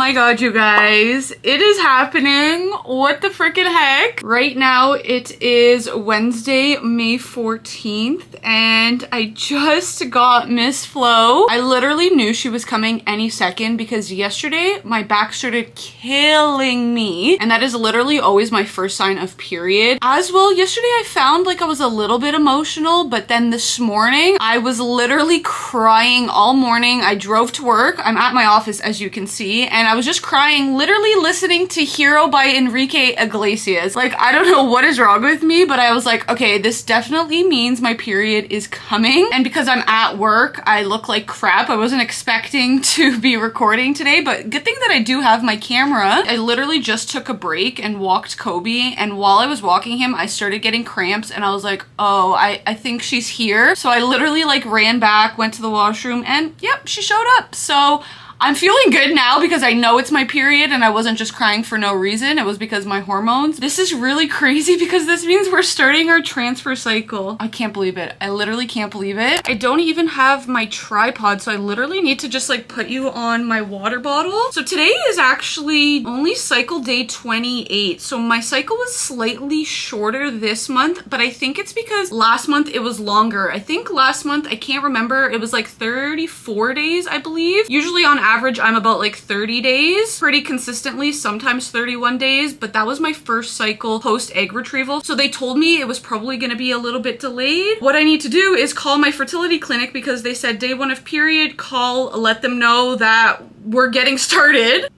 my god, you guys. It is happening. What the freaking heck? Right now, it is Wednesday, May 14th, and I just got Miss Flo. I literally knew she was coming any second because yesterday, my back started killing me, and that is literally always my first sign of period. As well, yesterday I found like I was a little bit emotional, but then this morning, I was literally crying all morning. I drove to work. I'm at my office, as you can see, and I was just crying, literally listening to Hero by Enrique Iglesias. Like, I don't know what is wrong with me, but I was like, okay, this definitely means my period is coming. And because I'm at work, I look like crap. I wasn't expecting to be recording today, but good thing that I do have my camera. I literally just took a break and walked Kobe, and while I was walking him, I started getting cramps, and I was like, oh, I think she's here. So I literally like ran back, went to the washroom, and yep, she showed up. So I'm feeling good now because I know it's my period and I wasn't just crying for no reason. It was because my hormones. This is really crazy because this means we're starting our transfer cycle. I can't believe it. I literally can't believe it. I don't even have my tripod, so I literally need to just like put you on my water bottle. So today is actually only cycle day 28. So my cycle was slightly shorter this month, but I think it's because last month it was longer. I think last month, I can't remember, it was like 34 days, I believe. Usually on average, I'm about like 30 days pretty consistently, sometimes 31 days, but that was my first cycle post egg retrieval. So they told me it was probably going to be a little bit delayed. What I need to do is call my fertility clinic because they said day 1 of period, call, let them know that we're getting started.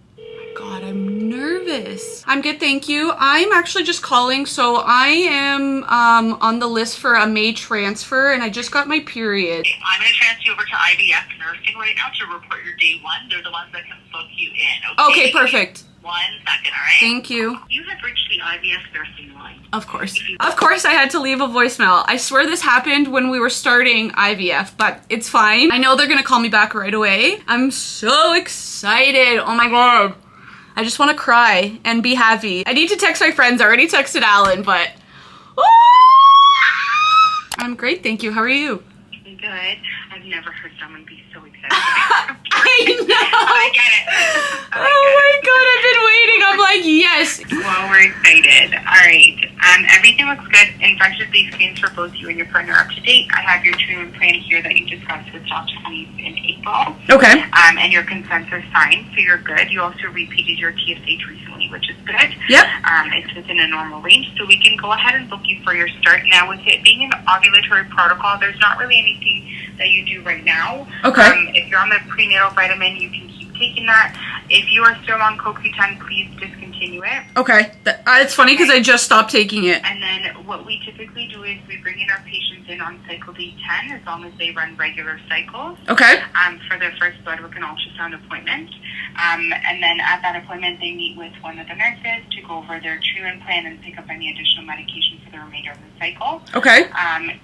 God, I'm nervous. I'm good, thank you. I'm actually just calling, so I am on the list for a May transfer, and I just got my period. Okay, I'm going to transfer you over to IVF nursing right now to report your day 1. They're the ones that can book you in, okay? Okay, perfect. 1 second, all right? Thank you. You have reached the IVF nursing line. Of course. Of course I had to leave a voicemail. I swear this happened when we were starting IVF, but it's fine. I know they're going to call me back right away. I'm so excited. Oh my god. I just want to cry and be happy. I need to text my friends. I already texted Alan, but I'm great, thank you. How are you? Good. I've never heard someone be so excited. I know. I get it. Oh my god, I've been waiting. I'm like, yes. Well, we're excited. All right. Everything looks good. Infectious leaf scans for both you and your partner up to date. I have your treatment plan here that you discussed with Dr. Steve in April. Okay. And your consents are signed, so you're good. You also repeated your TSH recently, which is good. Yep. It's within a normal range, so we can go ahead and book you for your start. Now, with it being an ovulatory protocol, there's not really anything that you do right now. Okay. If you're on the prenatal vitamin, you can keep taking that. If you are still on CoQ10, please discontinue it. Okay. It's funny because I just stopped taking it. And then what we typically do is we bring in our patients in on cycle day 10 as long as they run regular cycles. Okay. For their first bloodwork and ultrasound appointment. And then at that appointment, they meet with one of the nurses to go over their treatment plan and pick up any additional medication for the remainder of the cycle. Okay.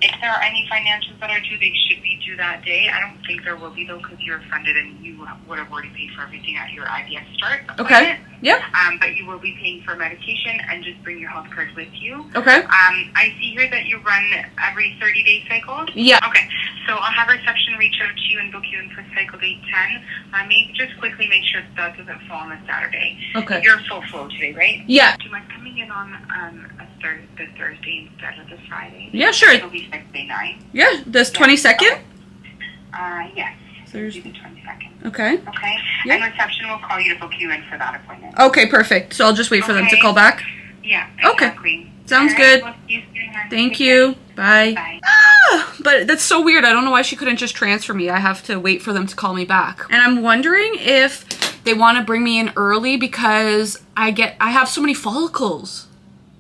If there are any financials that are due, they should be due that day. I don't think there will be, though, because you're funded and you would have already paid for everything at your IVF start appointment. Okay. Yep. But you will be paying for medication, and just bring your health card with you. Okay. I see here that you run every 30-day cycle. Yeah. Okay. So I'll have reception reach out to you and book you in for cycle day 10. Let me just quickly make sure that doesn't fall on a Saturday. Okay. You're full flow today, right? Yeah. Do you mind coming in on the Thursday instead of the Friday? Yeah, sure. It'll be cycle day 9. Yeah. This 22nd? Yes. Thursday. The 22nd. Okay. Okay. Yeah. And reception will call you to book you in for that appointment. Okay, perfect. So I'll just wait for them to call back. Yeah. Okay. Exactly. Sounds All right, good. we'll see you soon, hon. Thank Take you. care. Bye. Bye. But that's so weird. I don't know why she couldn't just transfer me. I have to wait for them to call me back. And I'm wondering if they want to bring me in early because I have so many follicles.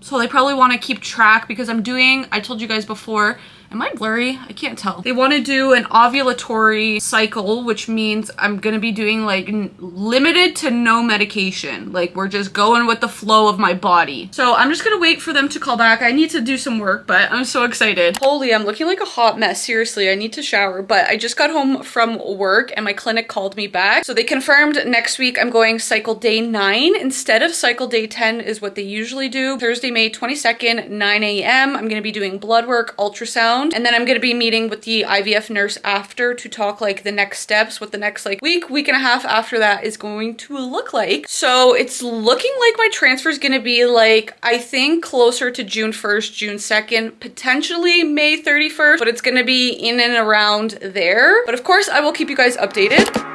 So they probably want to keep track because I told you guys before, am I blurry? I can't tell. They want to do an ovulatory cycle, which means I'm going to be doing like limited to no medication. Like we're just going with the flow of my body. So I'm just going to wait for them to call back. I need to do some work, but I'm so excited. Holy, I'm looking like a hot mess. Seriously, I need to shower, but I just got home from work and my clinic called me back. So they confirmed next week I'm going cycle day 9 instead of cycle day 10 is what they usually do. Thursday, May 22nd, 9 a.m. I'm going to be doing blood work, ultrasound, ultrasound. And then I'm gonna be meeting with the IVF nurse after to talk like the next steps, what the next like week and a half after that is going to look like. So it's looking like my transfer is gonna be like, I think closer to June 1st, June 2nd, potentially May 31st, but it's gonna be in and around there. But of course, I will keep you guys updated.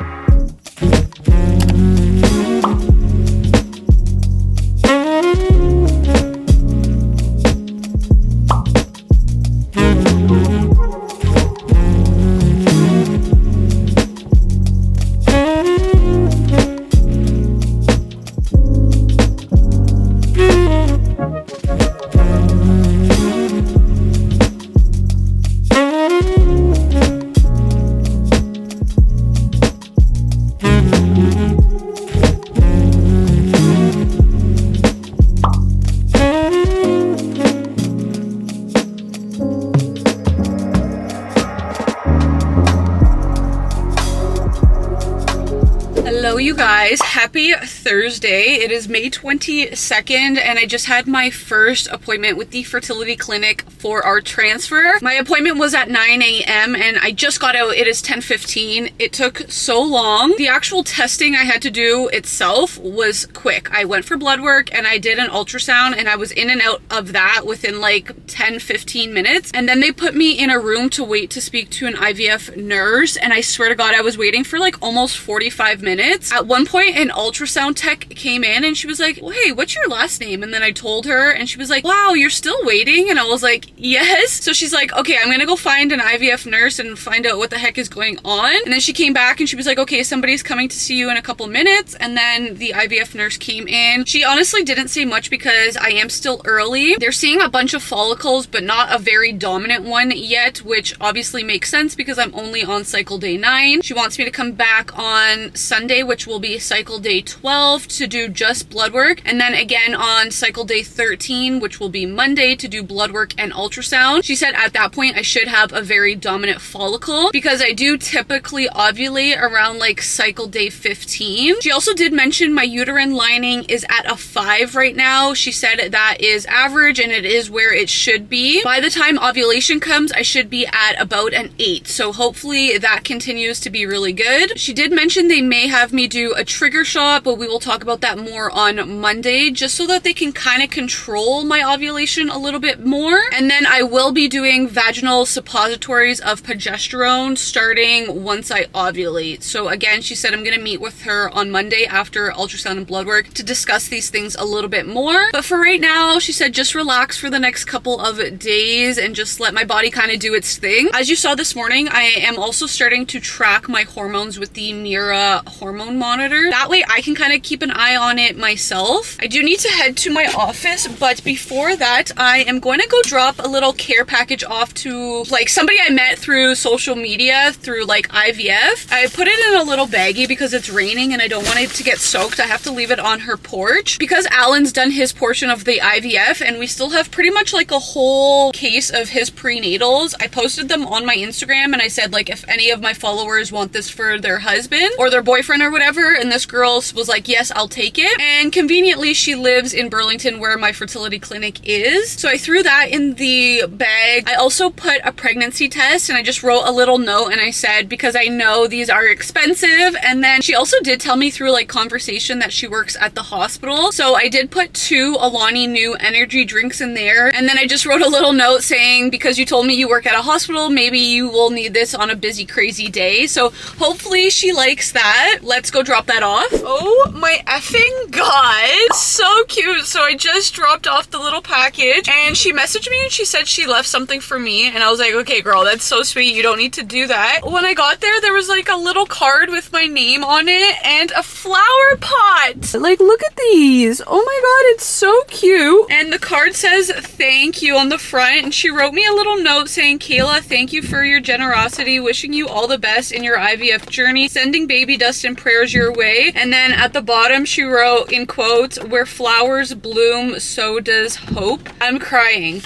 Hello you guys, happy Thursday. It is May 22nd and I just had my first appointment with the fertility clinic for our transfer. My appointment was at 9 a.m. and I just got out. It is 10:15. It took so long. The actual testing I had to do itself was quick. I went for blood work and I did an ultrasound and I was in and out of that within like 10-15 minutes. And then they put me in a room to wait to speak to an IVF nurse. And I swear to God, I was waiting for like almost 45 minutes. At one point, an ultrasound tech came in and she was like, well, hey, what's your last name? And then I told her and she was like, wow, you're still waiting? And I was like, yes. So she's like, okay, I'm gonna go find an IVF nurse and find out what the heck is going on. And then she came back and she was like, okay, somebody's coming to see you in a couple minutes. And then the IVF nurse came in. She honestly didn't say much because I am still early. They're seeing a bunch of follicles, but not a very dominant one yet, which obviously makes sense because I'm only on cycle day 9. She wants me to come back on Sunday, which will be cycle day 12 to do just blood work. And then again on cycle day 13, which will be Monday, to do blood work and ultrasound. She said at that point I should have a very dominant follicle because I do typically ovulate around like cycle day 15. She also did mention my uterine lining is at a 5 right now. She said that is average and it is where it should be. By the time ovulation comes, I should be at about an 8. So hopefully that continues to be really good. She did mention they may have me do a trigger shot, but we will talk about that more on Monday, just so that they can kind of control my ovulation a little bit more. And then I will be doing vaginal suppositories of progesterone starting once I ovulate. So again, she said I'm going to meet with her on Monday after ultrasound and blood work to discuss these things a little bit more. But for right now, she said just relax for the next couple of days and just let my body kind of do its thing. As you saw this morning, I am also starting to track my hormones with the Mira hormone monitor. That way I can kind of keep an eye on it myself. I do need to head to my office, but before that, I am going to go drop a little care package off to like somebody I met through social media through like IVF. I put it in a little baggie because it's raining and I don't want it to get soaked. I have to leave it on her porch because Alan's done his portion of the IVF and we still have pretty much like a whole case of his prenatals. I posted them on my Instagram and I said like if any of my followers want this for their husband or their boyfriend or whatever, and this girl was like, yes, I'll take it. And conveniently she lives in Burlington where my fertility clinic is, so I threw that in the bag. I also put a pregnancy test and I just wrote a little note and I said, because I know these are expensive. And then she also did tell me through like conversation that she works at the hospital, so I did put 2 Alani Nu energy drinks in there. And then I just wrote a little note saying, because you told me you work at a hospital, maybe you will need this on a busy crazy day. So hopefully she likes that. Let's go drop that off. Oh my effing god, so cute. So I just dropped off the little package and she messaged me and she said she left something for me, and I was like, okay girl, that's so sweet, you don't need to do that. When I got there was like a little card with my name on it and a flower pot. Like, look at these. Oh my god, it's so cute. And the card says thank you on the front, and she wrote me a little note saying, Kayla, thank you for your generosity, wishing you all the best in your IVF journey, sending baby dust and prayers your way. And then at the bottom she wrote in quotes, where flowers bloom, so does hope. I'm crying,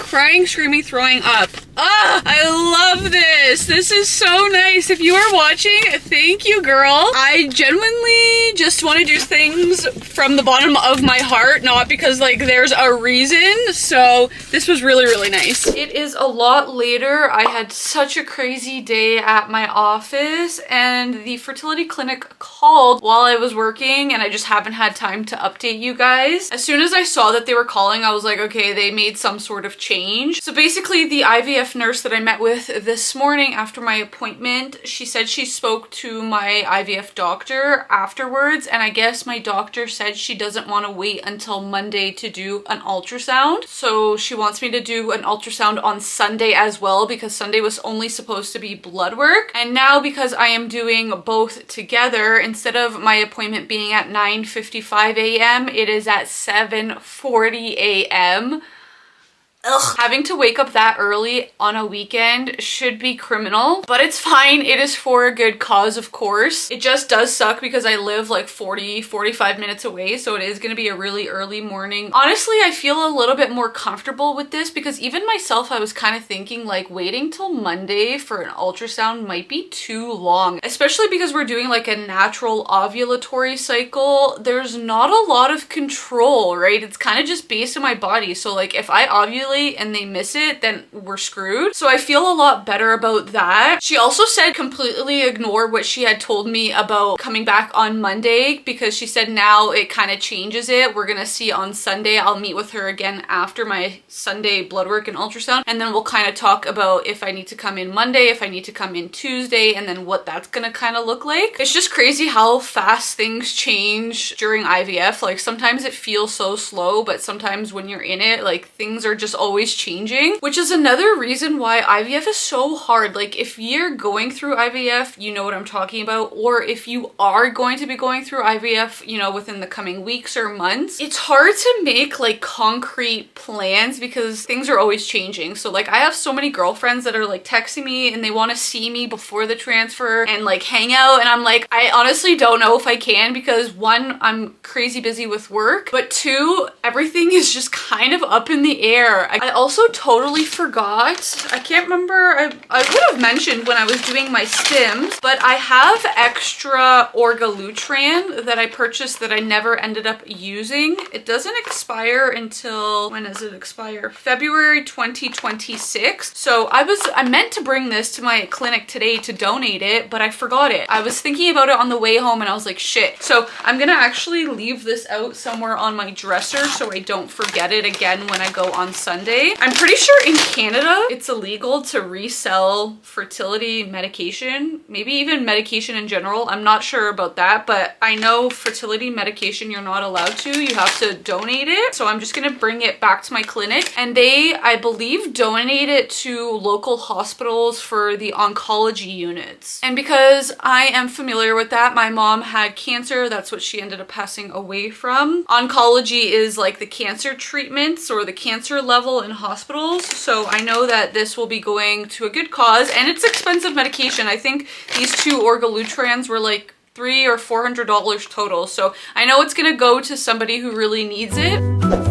screaming, throwing up. Ah, I love this. This is so nice. If you are watching, thank you, girl. I genuinely just want to do things from the bottom of my heart, not because like there's a reason. So this was really, really nice. It is a lot later. I had such a crazy day at my office and the fertility clinic called while I was working and I just haven't had time to update you guys. As soon as I saw that they were calling, I was like, okay, they made some sort of change. So basically the IVF nurse that I met with this morning after my appointment, she said she spoke to my IVF doctor afterwards, and I guess my doctor said she doesn't want to wait until Monday to do an ultrasound. So she wants me to do an ultrasound on Sunday as well, because Sunday was only supposed to be blood work. And now because I am doing both together, instead of my appointment being at 9:55 a.m., it is at 7:40 a.m. Ugh. Having to wake up that early on a weekend should be criminal, but it's fine. It is for a good cause, of course. It just does suck because I live like 45 minutes away, so it is going to be a really early morning. Honestly, I feel a little bit more comfortable with this because even myself, I was kind of thinking like waiting till Monday for an ultrasound might be too long, especially because we're doing like a natural ovulatory cycle. There's not a lot of control, right? It's kind of just based on my body. So like if I ovulate and they miss it, then we're screwed. So I feel a lot better about that. She also said completely ignore what she had told me about coming back on Monday, because she said now it kind of changes it. We're gonna see on Sunday. I'll meet with her again after my Sunday blood work and ultrasound, and then we'll kind of talk about if I need to come in Monday, if I need to come in Tuesday, and then what that's gonna kind of look like. It's just crazy how fast things change during IVF. Like sometimes it feels so slow, but sometimes when you're in it, like things are just always changing, which is another reason why IVF is so hard. Like if you're going through IVF, you know what I'm talking about, or if you are going to be going through IVF, you know, within the coming weeks or months, it's hard to make like concrete plans because things are always changing. So like I have so many girlfriends that are like texting me and they want to see me before the transfer and like hang out, and I'm like, I honestly don't know if I can, because one, I'm crazy busy with work, but two, everything is just kind of up in the air. I also totally forgot. I can't remember. I would have mentioned when I was doing my stims, but I have extra orgalutran that I purchased that I never ended up using. It doesn't expire until, when does it expire? February 2026. So I meant to bring this to my clinic today to donate it, but I forgot it. I was thinking about it on the way home and I was like, shit. So I'm gonna actually leave this out somewhere on my dresser so I don't forget it again when I go on Sunday. I'm pretty sure in Canada it's illegal to resell fertility medication, maybe even medication in general. I'm not sure about that, but I know fertility medication you're not allowed to. You have to donate it. So I'm just gonna bring it back to my clinic, and they, I believe, donate it to local hospitals for the oncology units. And because I am familiar with that, my mom had cancer. That's what she ended up passing away from. Oncology is like the cancer treatments or the cancer level in hospitals. So I know that this will be going to a good cause, and it's expensive medication. I think these two orgalutrans were like $300 or $400 total. So I know it's gonna go to somebody who really needs it.